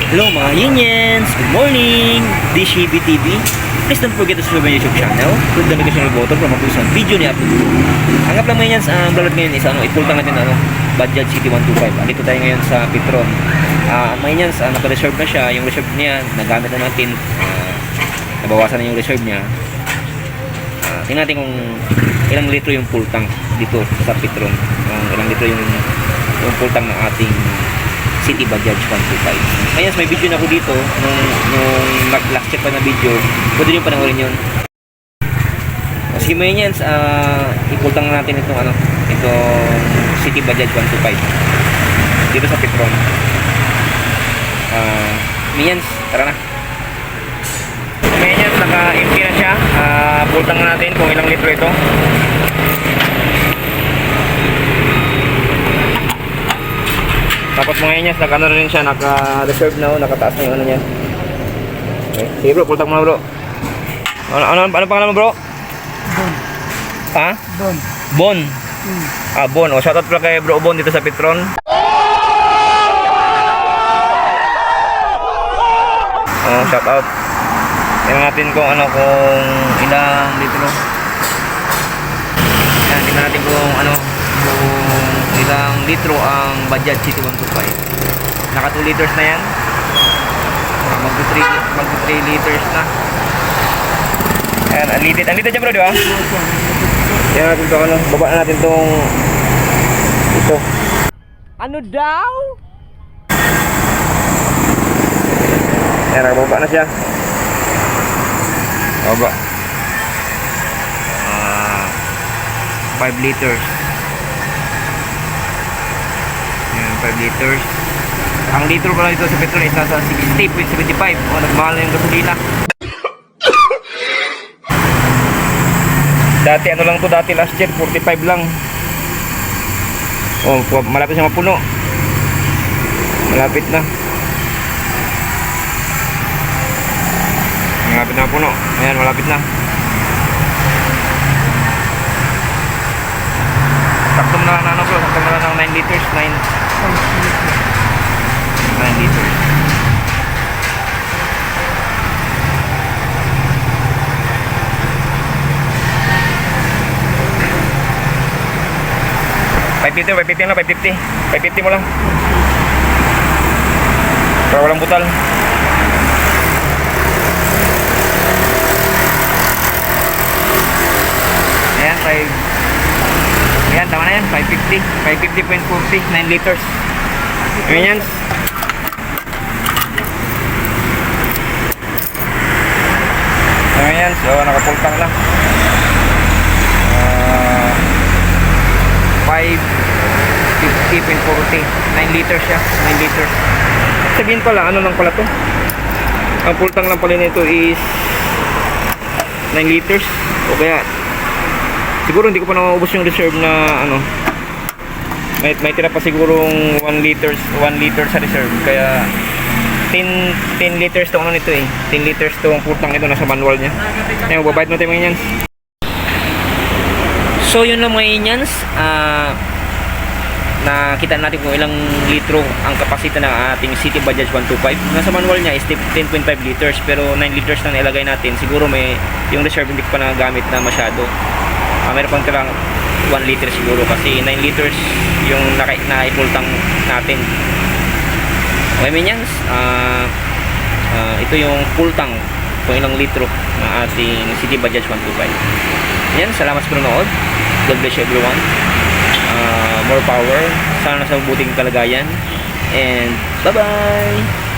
Hello mga Yinians! Good morning! Dishibi TV. Please don't forget to subscribe my YouTube channel. Click the notification button para mag-post ng video ni upload ko. Ang upload mga Yinians, ang vlog ngayon is ipultang natin Bajaj City 125. Dito tayo ngayon sa Petron. Mga Yinians, naka-reserve na siya. Yung reserve niya, nagamit na natin. Nabawasan na yung reserve niya. Tingnan natin kung ilang litro yung full tank dito sa Petron. Ilang litro yung full tank ng ating City Bajaj 125. Ngayon, may video na ako dito nung last check pa na video. Pwede rin panoorin yun. Sige mo yun, ipultang na natin itong City Bajaj 125 dito sa Petron. Minions, tara na. Minions, naka-empty na siya. Pultang na natin kung ilang litro ito. Tapos mga inyas, naka-ano rin siya, naka-reserve na, nakataas na yung ano niya. Okay. Sige bro, pultang mo na bro. Ano pangalan mo bro? Bon. Ha? Bon. Bon. Bon. O, shoutout pala kay bro Bon dito sa Petron. Shoutout. Tingnan natin kung ilang litro. Yan, tingnan natin kung ilang litro ang Bajaj City 125. Naka 2 liters na yan. Mag 3 liters na. Ayan, unleaded dyan bro, di ba? Yan natin ito, baba na natin itong ito. Ano daw? Ayan, nakababa na siya. Baba. 5 liters. 5 liters. Ang litro pala dito sa petrol is nasa 60.75. Nagmahal na yung gasolina. Dati lang to, dati last year 45 lang. Malapit siya mapuno. Malapit na. Malapit na mapuno. Ayan, malapit na. Sakto na lang sakto na lang ng 9 liters, 9 liters. $550 mo lang. Para walang butal. Ayan, ayan, tama na yan. 550.40, 9 liters. Ayan yan. Ayan yan. So, nakapultang na. 550.40, 9 liters siya. 9 liters. Sabihin pala, ano lang pala to? Ang pultang lang pala nito is 9 liters. O kaya siguro hindi ko pa naubos yung reserve na may tira pa sigurong 1 liter sa reserve, kaya 10 liters to nito 10 liters to ang putang ito, nasa manual niya. Ayan, babait natin mga Yinians. So yun lang mga Yinians, nakita natin kung ilang litro ang kapasita ng ating City Bajaj 125. Nasa manual niya is 10.5 liters, pero 9 liters na nilagay natin. Siguro yung reserve hindi ko pa nagamit na masyado. Meron pang tirang 1 liter siguro, kasi 9 liters yung naipultang natin. Okay Minions, ito yung full tank kung ilang litro ng ating City Bajaj 125. Yan, salamat sa panonood. God bless you everyone. More power, sana nasa mabuting kalagayan, and bye bye.